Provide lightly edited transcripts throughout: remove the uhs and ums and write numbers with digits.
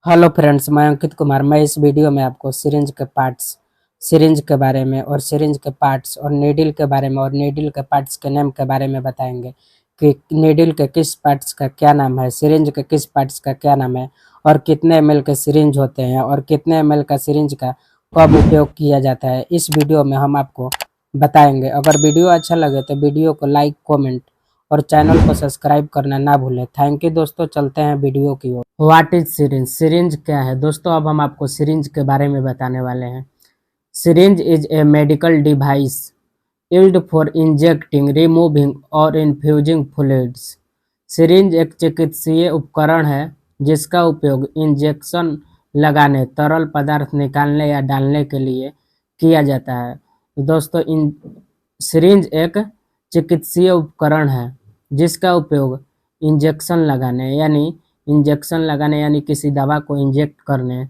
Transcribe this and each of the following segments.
Hello friends, मैं अंकित कुमार। मैं इस वीडियो में आपको सिरिंज के पार्ट्स, सिरिंज के बारे में और सिरिंज के पार्ट्स और नीडल के बारे में और नीडल के पार्ट्स के नाम के बारे में बताएंगे कि नीडल के किस पार्ट्स का क्या नाम है, सिरिंज के किस पार्ट्स का क्या नाम है और कितने एमएल के सिरिंज होते हैं और कितने एमएल का सिरिंज का कब उपयोग किया जाता है। इस वीडियो में हम आपको बताएंगे। अगर वीडियो अच्छा लगे तो वीडियो को लाइक, कमेंट और चैनल को सब्सक्राइब करना ना भूलें। थैंक यू दोस्तों, चलते हैं वीडियो की ओर। What is syringe? सिरिंज क्या है दोस्तों? अब हम आपको सिरिंज के बारे में बताने वाले हैं। Syringe is a medical device used for injecting, removing और इन्फ्यूजिंग फ्लूइड्स। सिरिंज एक चिकित्सीय उपकरण है जिसका उपयोग इंजेक्शन लगाने, तरल पदार्थ निकालने या डालने के लिए किया जाता है। दोस्तों, इन सिरिंज एक चिकित्सीय उपकरण है जिसका उपयोग इंजेक्शन लगाने यानी किसी दवा को इंजेक्ट करने,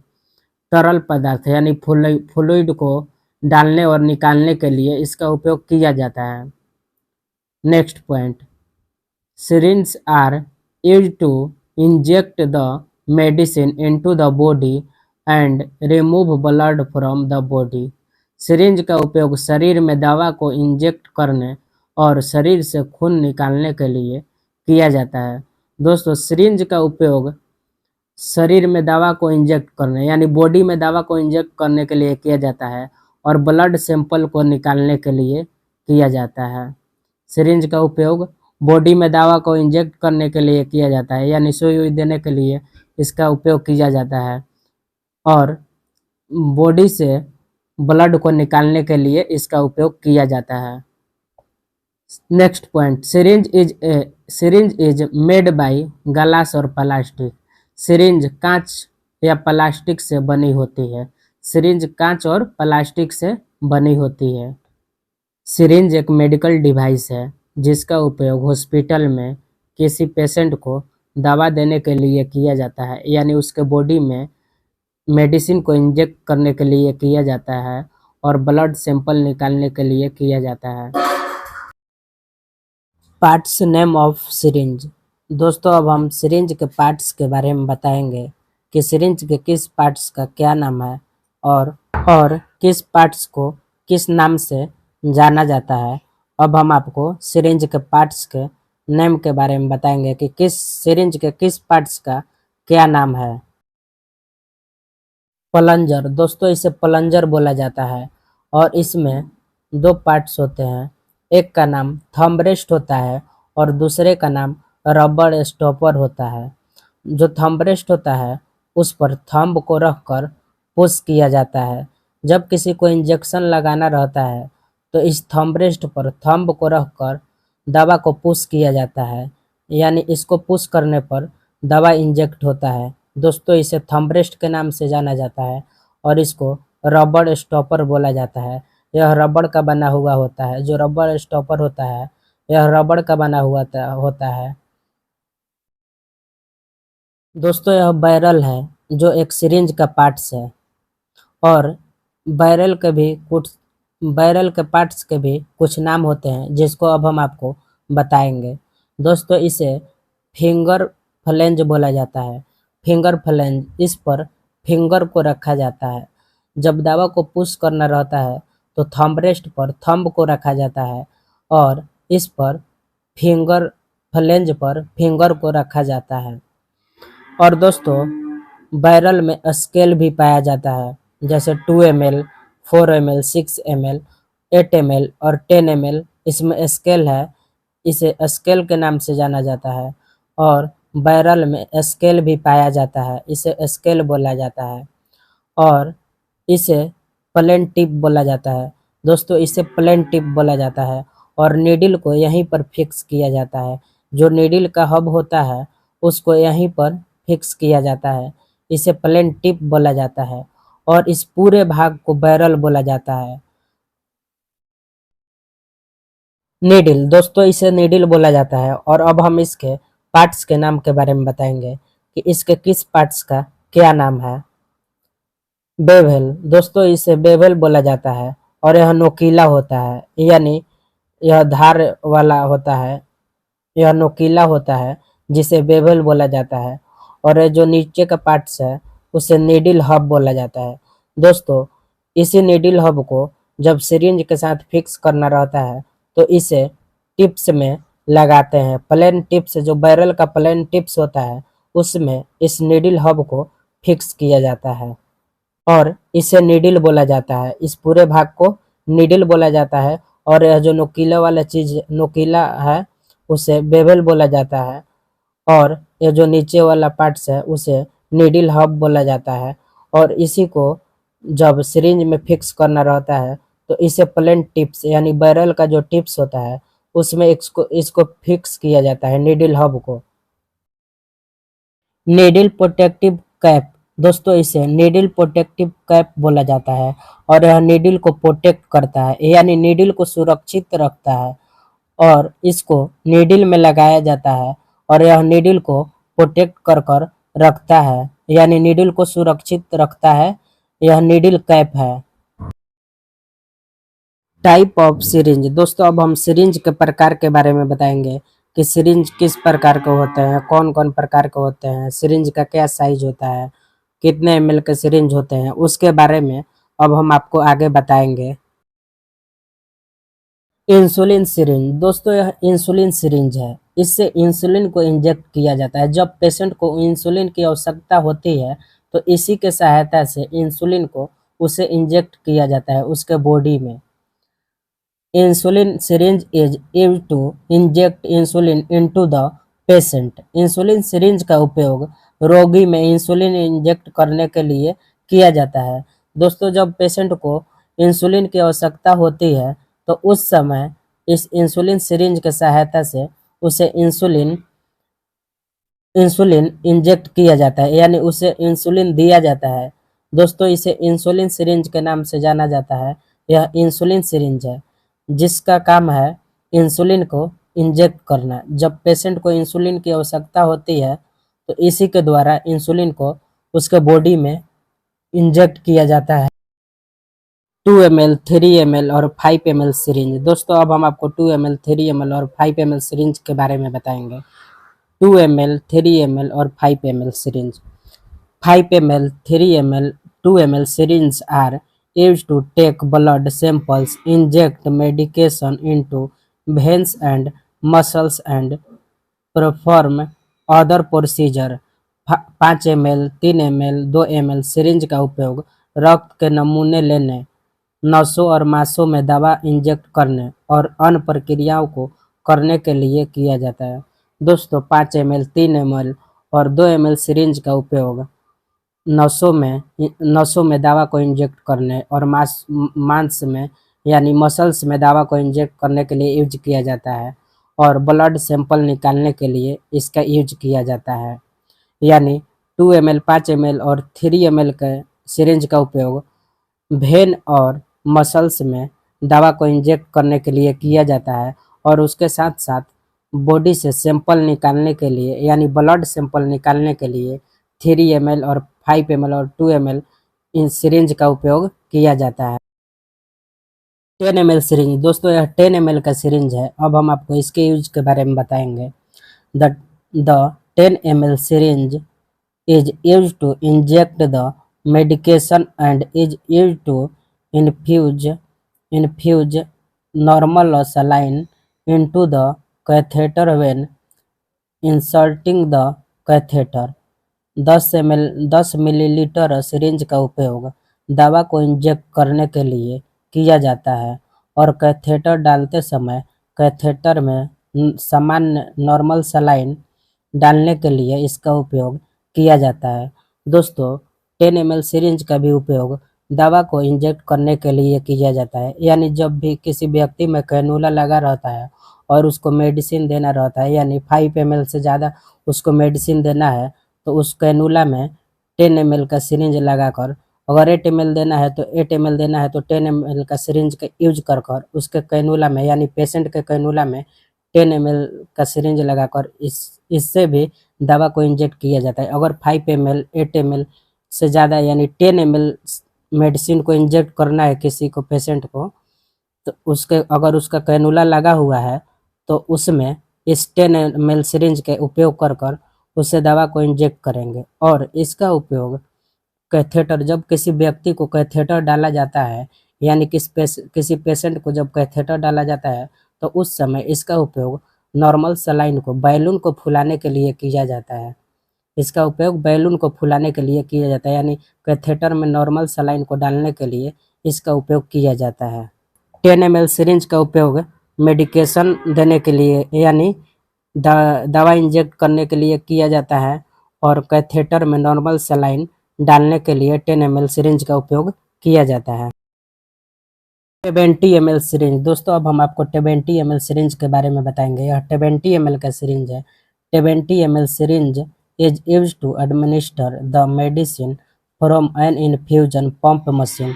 तरल पदार्थ यानी फ्लूइड को डालने और निकालने के लिए इसका उपयोग किया जाता है। Next point, syringes are used to inject the medicine into the body and remove blood from the body। Syringe का उपयोग शरीर में दवा को इंजेक्ट करने और शरीर से खून निकालने के लिए किया जाता है। दोस्तों, सिरिंज का उपयोग शरीर में दवा को इंजेक्ट करने यानी बॉडी में दवा को इंजेक्ट करने के लिए किया जाता है और ब्लड सैंपल को निकालने के लिए किया जाता है। सिरिंज का उपयोग बॉडी में दवा को इंजेक्ट करने के लिए किया जाता है यानी सुई हुई देने के लिए इसका उपयोग किया जाता है और बॉडी से ब्लड को निकालने के लिए इसका उपयोग किया जाता है। Next point, syringe is made by glass और प्लास्टिक। सिरिंज कांच या प्लास्टिक से बनी होती है। सिरिंज कांच और प्लास्टिक से बनी होती है। सिरिंज एक मेडिकल डिवाइस है जिसका उपयोग हॉस्पिटल में किसी पेशेंट को दवा देने के लिए किया जाता है यानी उसके बॉडी में मेडिसिन को इंजेक्ट करने के लिए किया जाता है और ब्लड सैंपल निकालने के लिए किया जाता है। Parts name of syringe. दोस्तों, अब हम सिरिंज के पार्ट्स के बारे में बताएंगे कि सिरिंज के किस पार्ट्स का क्या नाम है और किस पार्ट्स को किस नाम से जाना जाता है। अब हम आपको सिरिंज के पार्ट्स के नेम के बारे में बताएंगे कि किस सिरिंज के किस पार्ट्स का क्या नाम है। प्लंजर। दोस्तों, इसे प्लंजर बोला जाता है और इसमें दो पार्ट्स होते हैं। एक का नाम थंब रेस्ट होता है और दूसरे का नाम रबर स्टॉपर होता है। जो थंब रेस्ट होता है उस पर थंब को रखकर पुश किया जाता है। जब किसी को इंजेक्शन लगाना रहता है तो इस थंब रेस्ट पर थंब को रखकर दवा को पुश किया जाता है यानी इसको पुश करने पर दवा इंजेक्ट होता है। दोस्तों, इसे थंब रेस्ट के नाम से जाना जाता है और इसको रबर स्टॉपर बोला जाता है। यह रबड़ का बना हुआ होता है। जो रबर स्टॉपर होता है यह रबड़ का बना हुआ होता है। दोस्तों, यह बैरल है जो एक सिरिंज का पार्ट्स है और बैरल के भी कुछ बैरल के पार्ट्स के भी कुछ नाम होते हैं जिसको अब हम आपको बताएंगे। दोस्तों, इसे फिंगर फ्लेंज बोला जाता है। फिंगर फ्लेंज, इस पर फिंगर को रखा जाता है। जब दवा को पुश करना रहता है तो थंब रेस्ट पर थंब को रखा जाता है और इस पर फिंगर फ्लेंज पर फिंगर को रखा जाता है। और दोस्तों, बैरल में स्केल भी पाया जाता है जैसे 2 ml, 4 ml, 6 ml, 8 ml और 10 ml। इसमें स्केल है, इसे स्केल के नाम से जाना जाता है और बैरल में स्केल भी पाया जाता है, इसे स्केल बोला जाता है और इसे प्लेन टिप बोला जाता है। दोस्तों, इसे प्लेन टिप बोला जाता है और नीडल को यहीं पर फिक्स किया जाता है। जो नीडल का हब होता है उसको यहीं पर फिक्स किया जाता है, इसे प्लेन टिप बोला जाता है और इस पूरे भाग को बैरल बोला जाता है। नीडल। दोस्तों, इसे नीडल बोला जाता है और अब हम इसके पार्ट्स के नाम के बारे में बताएंगे कि इसके किस पार्ट्स का क्या नाम है। बेवल। दोस्तों, इसे बेवल बोला जाता है और यह नोकीला होता है यानी यह धार वाला होता है, यह नोकीला होता है जिसे बेवल बोला जाता है। और यह जो नीचे का पार्ट्स है उसे नीडल हब बोला जाता है। दोस्तों, इसी नीडल हब को जब सिरिंज के साथ फिक्स करना रहता है तो इसे टिप्स में लगाते हैं। प्लेन टिप्स, जो बैरल का प्लेन टिप्स होता है, उसमें इस नीडल हब को फिक्स किया जाता है और इसे नीडल बोला जाता है। इस पूरे भाग को नीडल बोला जाता है और यह जो नुकीला वाला चीज नुकीला है उसे बेवल बोला जाता है और ये जो नीचे वाला पार्ट्स है उसे नीडल हब बोला जाता है। और इसी को जब सिरिंज में फिक्स करना रहता है तो इसे प्लेन टिप्स यानी बैरल का जो टिप्स होता है उसमें इसको इसको फिक्स किया जाता है नीडल हब को। नीडल प्रोटेक्टिव कैप, दोस्तों इसे नीडल प्रोटेक्टिव कैप बोला जाता है और यह नीडल को प्रोटेक्ट करता है यानी नीडल को सुरक्षित रखता है और इसको नीडल में लगाया जाता है और यह नीडल को प्रोटेक्ट कर रखता है यानी नीडल को सुरक्षित रखता है। यह नीडल कैप है। टाइप ऑफ सिरिंज, दोस्तों अब हम सिरिंज के प्रकार के बारे में बताएंगे कि सिरिंज किस प्रकार के होते हैं, कौन कौन प्रकार के होते हैं, सिरिंज का क्या साइज होता है, कितने एमएल के सिरिंज होते हैं, उसके बारे में अब हम आपको आगे बताएंगे। इंसुलिन सिरिंज, दोस्तों यह इंसुलिन सिरिंज है। इससे इंसुलिन को इंजेक्ट किया जाता है। जब पेशेंट को इंसुलिन की आवश्यकता होती है तो इसी के सहायता से इंसुलिन को उसे इंजेक्ट किया जाता है उसके बॉडी में। Insulin syringe is used to inject insulin into the patient. Insulin syringe का उपयोग रोगी में इंसुलिन इंजेक्ट करने के लिए किया जाता है। दोस्तों, जब पेशेंट को इंसुलिन की आवश्यकता होती है तो उस समय इस इंसुलिन सिरिंज के सहायता से उसे इंसुलिन इंसुलिन इंजेक्ट किया जाता है यानी उसे इंसुलिन दिया जाता है। दोस्तों, इसे इंसुलिन सिरिंज के नाम से जाना जाता है। यह इंसुलिन सिरिंज है जिसका काम है इंसुलिन को इंजेक्ट करना। जब पेशेंट को इंसुलिन की आवश्यकता होती है तो इसी के द्वारा इंसुलिन को उसके बॉडी में इंजेक्ट किया जाता है। 2 ml, 3 ml और 5 ml सिरिंज, दोस्तों अब हम आपको 2 ml, 3 ml और 5 ml सिरिंज के बारे में बताएंगे। 2 ml, 3 ml और 5 ml syringe. 5 ml, 3 ml, 2 ml syringes are used to take blood samples, inject medication into veins and muscles, and perform other procedure। 5 ml, 3 ml, 2 ml syringe का उपयोग रक्त के नमूने लेने, नसों और मांसों में दवा इंजेक्ट करने और अन्य प्रक्रियाओं को करने के लिए किया जाता है। दोस्तों, 5 ml, 3 ml और 2 ml सिरिंज का उपयोग नसों में दवा को इंजेक्ट करने और मांस में यानी मसल्स में दवा को इंजेक्ट करने के लिए यूज किया जाता है और ब्लड सैंपल निकालने के लिए इसका यूज किया जाता है। यानी 2 ml, 5 ml और 3 ml के सिरिंज का उपयोग वेन और मसल्स में दवा को इंजेक्ट करने के लिए किया जाता है और उसके साथ साथ बॉडी से सैंपल निकालने के लिए यानी ब्लड सैंपल निकालने के लिए 3 ml और 5 ml और 2 ml इन सिरिंज का उपयोग किया जाता है। 10 ml सिरिंज, दोस्तों यह 10 ml का सिरिंज है। अब हम आपको इसके यूज के बारे में बताएंगे। The the 10 ml syringe is used to inject the medication and is used to infuse normal saline into the catheter when inserting the catheter। 10 millilitre syringe का उपयोग दवा को इंजेक्ट करने के लिए किया जाता है और कैथेटर डालते समय कैथेटर में सामान्य नॉर्मल सलाइन डालने के लिए इसका उपयोग किया जाता है। दोस्तों, 10 ml सिरिंज का भी उपयोग दवा को इंजेक्ट करने के लिए किया जाता है। यानी जब भी किसी व्यक्ति में कैनुला लगा रहता है और उसको मेडिसिन देना रहता है यानी 5 ml से ज़्यादा उसको मेडिसिन देना है तो उस कैनुला में 10 ml का सिरिंज लगाकर, अगर 8 ml देना है तो 8 ml देना है तो 10 ml का सिरिंज का यूज कर उसके कैनुला में यानी पेशेंट के कैनुला में 10 ml का सिरिंज लगाकर इससे भी दवा को इंजेक्ट किया जाता है। अगर 5 ml, 8 ml से ज़्यादा यानी 10 ml मेडिसिन को इंजेक्ट करना है किसी को पेशेंट को तो उसके अगर उसका कैनुला लगा हुआ है तो उसमें इस 10 ml सिरिंज के उपयोग कर उसे दवा को इंजेक्ट करेंगे और इसका उपयोग कैथेटर, जब किसी व्यक्ति को कैथेटर डाला जाता है, यानी किसी पेशेंट को जब कैथेटर डाला जाता है, तो उस समय इसका उपयोग नॉर्मल सलाइन को, बैलून को फुलाने के लिए किया जाता है। इसका उपयोग बैलून को फुलाने के लिए किया जाता है, यानी कैथेटर में नॉर्मल सलाइन को डालने के लिए इसका उपयोग किया जाता है। 10 ml सिरिंज का उपयोग मेडिकेशन देने के लिए, यानी दवा इंजेक्ट करने के लिए किया जाता है, और कैथेटर में नॉर्मल सलाइन डालने के लिए 10 ml सिरिंज का उपयोग किया जाता है। 70 ml सिरिंज, दोस्तों अब हम आपको 70 ml सिरिंज के बारे में बताएंगे। यह 70 ml का सिरिंज है। 70 ml syringe is used to administer the medicine from an infusion pump machine।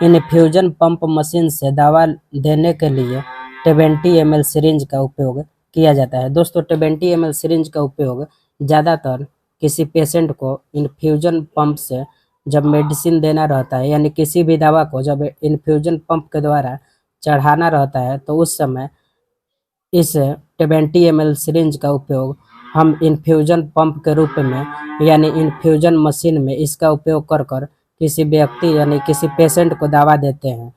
Infusion pump machine से दवा देने के लिए 70 ml सिरिंज का उपयोग किया जाता है। दोस्तों 70 ml सिरिंज का उपयोग ज़्यादातर किसी पेशेंट को इन्फ्यूजन पंप से जब मेडिसिन देना रहता है, यानी किसी भी दवा को जब इन्फ्यूजन पंप के द्वारा चढ़ाना रहता है, तो उस समय इस 70 ml सिरिंज का उपयोग हम इन्फ्यूजन पंप के रूप में, यानी इन्फ्यूजन मशीन में इसका उपयोग कर कर किसी व्यक्ति यानी किसी पेशेंट को दवा देते हैं।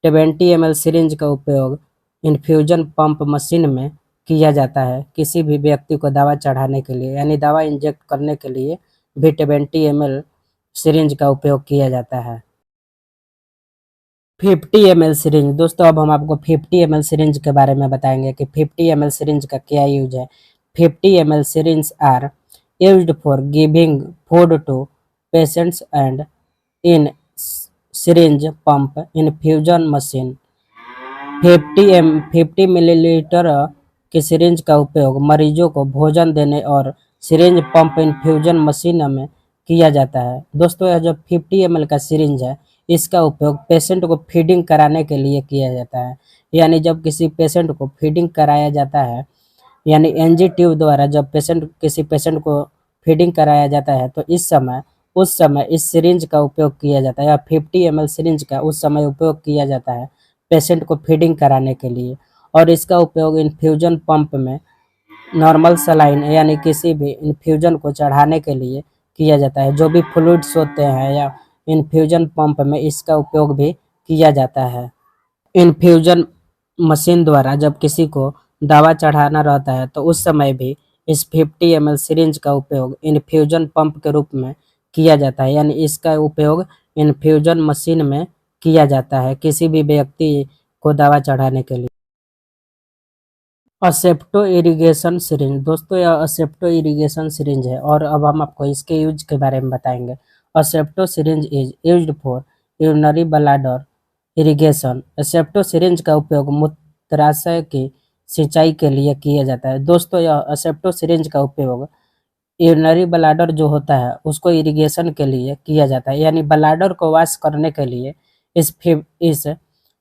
70 ml सिरिंज का उपयोग इन्फ्यूजन पंप मशीन में किया जाता है किसी भी व्यक्ति को दवा चढ़ाने के लिए, यानी दवा इंजेक्ट करने के लिए भी 70 ml सिरिंज का उपयोग किया जाता है। 50 ml सिरिंज, दोस्तों अब हम आपको 50 ml सिरिंज के बारे में बताएंगे कि 50 ml सिरिंज का क्या यूज है। 50 ml syringes are used for giving food to patients and in syringe pump infusion machine। 50 millilitre की सिरिंज का उपयोग मरीजों को भोजन देने और सिरिंज पंप इन्फ्यूजन मशीन में किया जाता है। दोस्तों यह जो 50 ml का सिरिंज है, इसका उपयोग पेशेंट को फीडिंग कराने के लिए किया जाता है। यानी जब किसी पेशेंट को फीडिंग कराया जाता है, यानी एनजी ट्यूब द्वारा जब किसी पेशेंट को फीडिंग कराया जाता है, तो उस समय इस सिरिंज का उपयोग किया जाता है, या 50 ml सिरिंज का उस समय उपयोग किया जाता है पेशेंट को फीडिंग कराने के लिए। और इसका उपयोग इन्फ्यूजन पंप में नॉर्मल सलाइन यानी किसी भी इन्फ्यूजन को चढ़ाने के लिए किया जाता है। जो भी फ्लूइड्स होते हैं या इन्फ्यूजन पंप में इसका उपयोग भी किया जाता है। इन्फ्यूजन मशीन द्वारा जब किसी को दवा चढ़ाना रहता है, तो उस समय भी इस 50 ml सिरिंज का उपयोग इन्फ्यूजन पंप के रूप में किया जाता है, यानी इसका उपयोग इन्फ्यूजन मशीन में किया जाता है किसी भी व्यक्ति को दवा चढ़ाने के लिए। असेप्टो इरिगेशन सिरिंज, दोस्तों यह असेप्टो इरिगेशन सिरिंज है, और अब हम आपको इसके यूज के बारे में बताएंगे। Asepto syringe is used for urinary bladder irrigation. Asepto syringe का उपयोग मूत्राशय की सिंचाई के लिए किया जाता है। दोस्तों यह असेप्टो सिरिंज का उपयोग यूरिनरी ब्लैडर जो होता है उसको इरिगेशन के लिए किया जाता है, यानी ब्लैडर को वॉश करने के लिए इस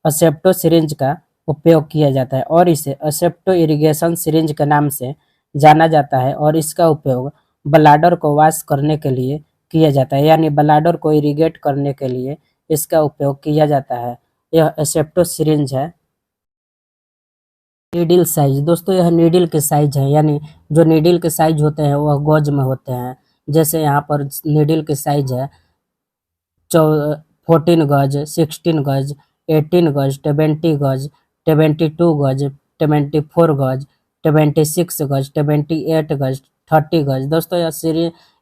असेप्टो सिरिंज का उपयोग किया जाता है, और इसे असेप्टो इरिगेशन सिरिंज के नाम से जाना जाता है। और इसका उपयोग ब्लैडर को वॉश करने के लिए किया जाता है, यानी ब्लैडर को इरिगेट करने के लिए इसका उपयोग किया जाता है। यह असेप्टो सिरिंज है। नीडल साइज, दोस्तों यह नीडल के साइज है, यानी जो नीडल के साइज होते हैं वह गॉज में होते हैं। जैसे यहाँ पर नीडल के साइज है 14 गज, 16 गज, 18 गज, 20 गज, 22 गज, 24 गज, 26 गज, 28 गज, 30 गज। दोस्तों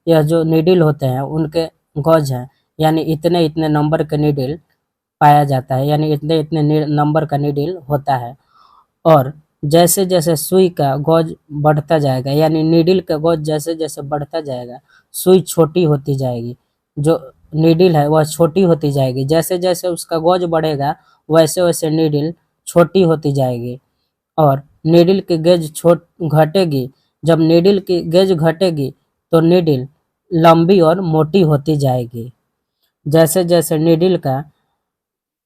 यह जो नीडल होते हैं उनके गज हैं, यानी इतने इतने नंबर का नीडल पाया जाता है, यानी इतने इतने नंबर का नीडल होता है। और जैसे जैसे सुई का गॉज बढ़ता जाएगा, यानी नीडल का गॉज जैसे जैसे बढ़ता जाएगा, सुई छोटी होती जाएगी। जो नीडल है वह छोटी होती जाएगी। जैसे जैसे उसका गॉज बढ़ेगा वैसे वैसे नीडल छोटी होती जाएगी, और नीडल की गेज घटेगी। जब नीडल की गेज घटेगी तो नीडल लंबी और मोटी होती जाएगी। जैसे जैसे नीडल का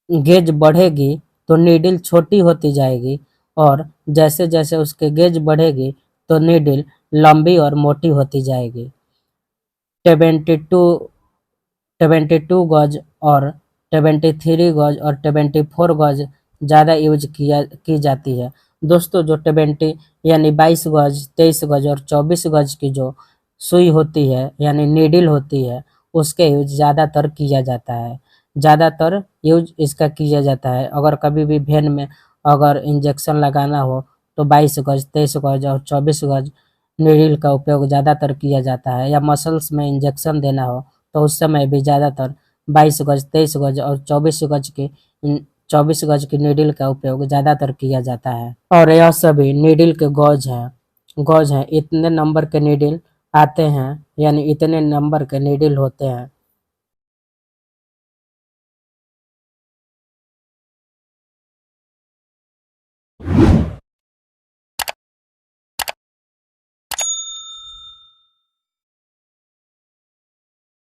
गेज बढ़ेगी तो नीडल छोटी होती जाएगी, और जैसे जैसे उसके गेज बढ़ेगी तो नीडल लंबी और मोटी होती जाएगी। 72 गज और 73 गज और 24 गज ज़्यादा यूज की जाती है। दोस्तों जो 20 यानी 22 गज, 23 गज और 24 गज की जो सुई होती है यानी नीडल होती है, उसके यूज ज़्यादातर किया जाता है। ज़्यादातर यूज इसका किया जाता है। अगर कभी भी वेन में अगर इंजेक्शन लगाना हो तो 22 गज, 23 गज और 24 गज नीडल का उपयोग ज़्यादातर किया जाता है। या मसल्स में इंजेक्शन देना हो तो उस समय भी ज़्यादातर 22 गज, 23 गज और 24 गज की नीडल का उपयोग ज़्यादातर किया जाता है। और यह सभी नीडल के गॉज हैं। इतने नंबर के नीडल आते हैं, यानी इतने नंबर के नीडल होते हैं